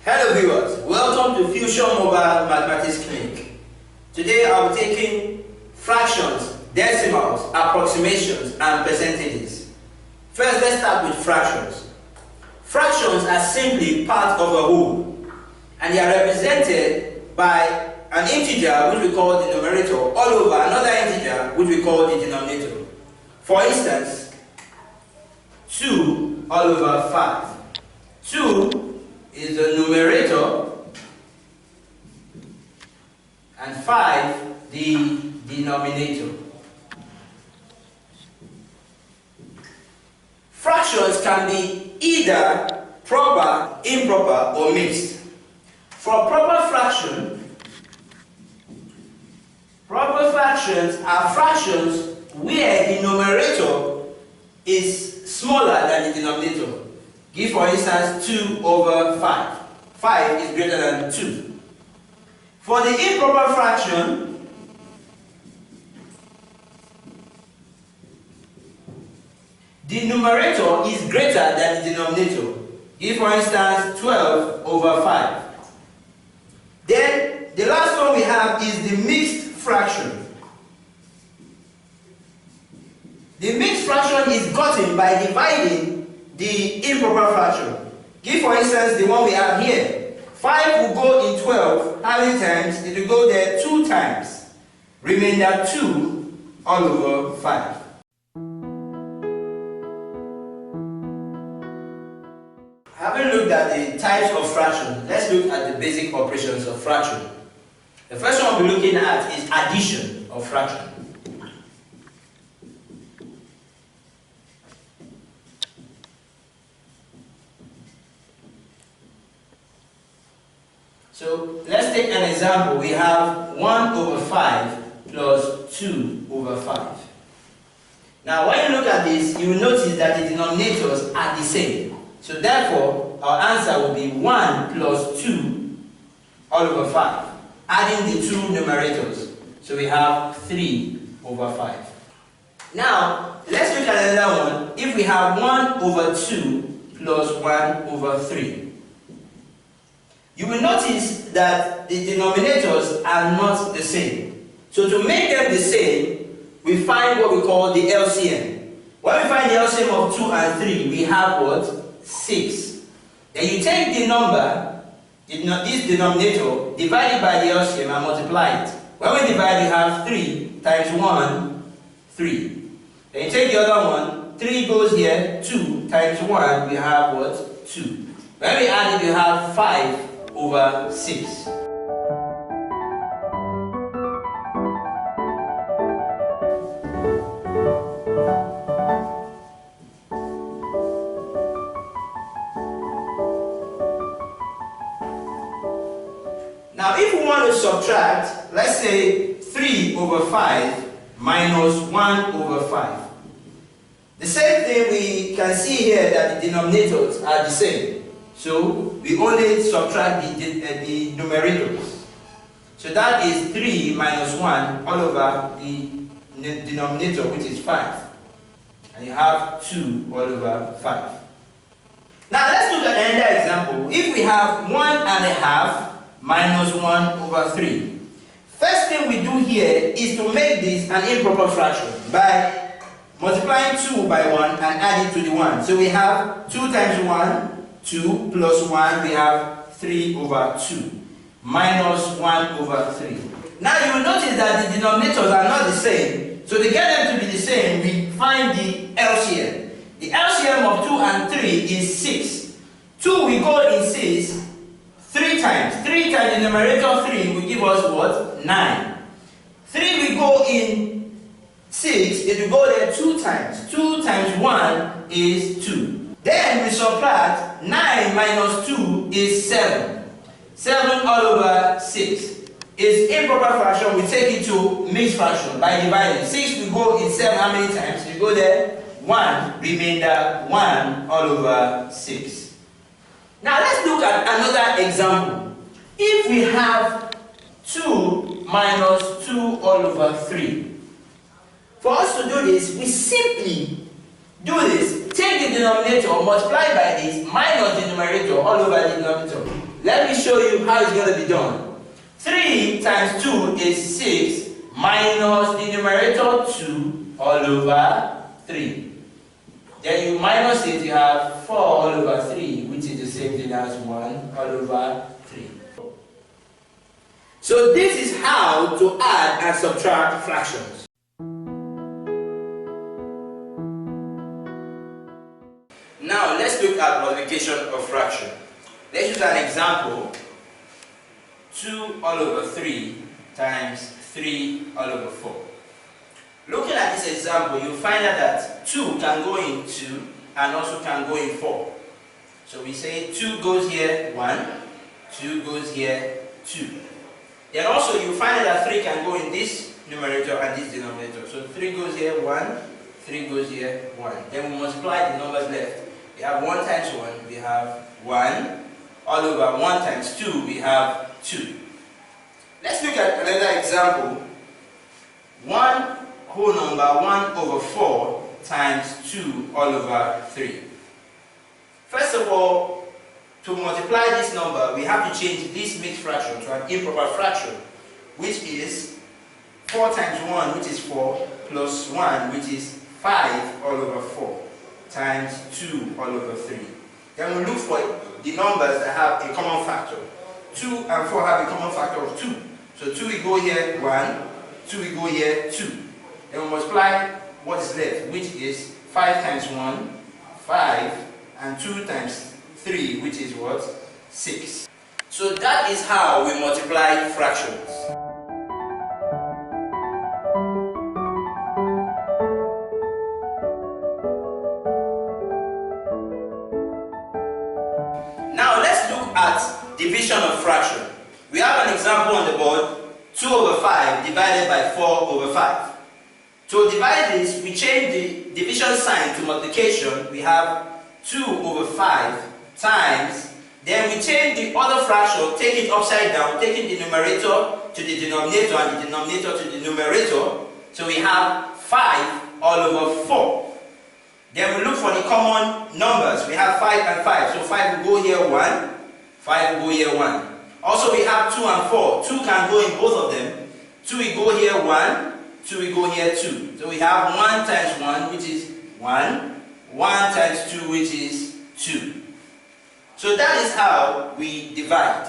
Hello viewers, welcome to Fusion Mobile Mathematics Clinic. Today I'll be taking fractions, decimals, approximations and percentages. First, let's start with fractions. Fractions are simply part of a whole and they are represented by an integer which we call the numerator all over another integer which we call the denominator. For instance, 2 all over 5. 2 is the numerator and 5 the denominator. Fractions can be either proper, improper or mixed. For proper fractions are fractions where the numerator is smaller than the denominator. Give for instance 2 over 5. 5 is greater than 2. For the improper fraction, the numerator is greater than the denominator. Give for instance 12 over 5. Then the last one we have is the mixed fraction. The mixed fraction is gotten by dividing the improper fraction. Give for instance the one we have here. 5 will go in 12. How many times? It will go there 2 times. Remainder 2 all over 5. Having looked at the types of fraction, let's look at the basic operations of fraction. The first one we'll be looking at is addition of fraction. So let's take an example. We have 1 over 5 plus 2 over 5. Now when you look at this, you will notice that the denominators are the same. So therefore, our answer will be 1 plus 2 all over 5. Adding the two numerators. So we have 3 over 5. Now, let's look at another one. If we have 1 over 2 plus 1 over 3. You will notice that the denominators are not the same. So to make them the same, we find what we call the LCM. When we find the LCM of 2 and 3, we have what? 6. Then you take the number, this denominator, divide it by the LCM and multiply it. When we divide, we have 3 times 1, 3. Then you take the other one, 3 goes here, 2 times 1, we have what? 2. When we add it, we have 5 over 6. Now if we want to subtract, let's say 3 over 5 minus 1 over 5. The same thing we can see here that the denominators are the same. So we only subtract the numerators. So that is 3 minus 1 all over the denominator, which is 5. And you have 2 all over 5. Now let's look at another example. If we have 1½ minus 1 over 3. First thing we do here is to make this an improper fraction by multiplying 2 by 1 and add it to the 1. So we have 2 times 1. 2 plus 1, we have 3 over 2 minus 1 over 3. Now you will notice that the denominators are not the same. So to get them to be the same, we find the LCM. The LCM of 2 and 3 is 6. 2 will go in 6 3 times. 3 times the numerator 3 will give us what? 9. 3 will go in 6, it will go there 2 times. 2 times 1 is 2. Then we subtract 9 minus 2 is 7. 7 all over 6. Is improper fraction, we take it to mixed fraction by dividing. 6 will go in 7 how many times? We go there 1, remainder 1 all over 6. Now let's look at another example. If we have 2 minus 2 all over 3. For us to do this, we simply do this. Take the denominator, multiply by this, minus the numerator all over the denominator. Let me show you how it's going to be done. 3 times 2 is 6 minus the numerator 2 all over 3. Then you minus it, you have 4 all over 3, which is the same thing as 1 all over 3. So this is how to add and subtract fractions. Now let's look at multiplication of fraction. Let's use an example. 2 all over 3 times 3 all over 4. Looking at this example, you'll find out that 2 can go in 2 and also can go in 4. So we say 2 goes here 1, 2 goes here 2. Then also you find out that 3 can go in this numerator and this denominator. So 3 goes here 1, 3 goes here 1. Then we multiply the numbers left. We have 1 times 1, we have 1. All over 1 times 2, we have 2. Let's look at another example. 1 whole number 1 over 4 times 2 all over 3. First of all, to multiply this number, we have to change this mixed fraction to an improper fraction, which is 4 times 1, which is 4, plus 1, which is 5 all over 4, times 2 all over 3. Then we look for the numbers that have a common factor. 2 and 4 have a common factor of 2. So 2 will go here 1, 2 will go here 2. Then we multiply what is left, which is 5 times 1, 5, and 2 times 3, which is what? 6. So that is how we multiply fractions. Now let's look at division of fraction. We have an example on the board, 2 over 5 divided by 4 over 5. To divide this, we change the division sign to multiplication. We have 2 over 5 times, then we change the other fraction, take it upside down, taking the numerator to the denominator and the denominator to the numerator. So we have 5 all over 4. Then we look for the common numbers. We have 5 and 5. So 5 will go here 1, 5 will go here 1. Also we have 2 and 4. 2 can go in both of them. 2 will go here 1, 2 will go here 2. So we have 1 times 1, which is 1. 1 times 2, which is 2. So that is how we divide.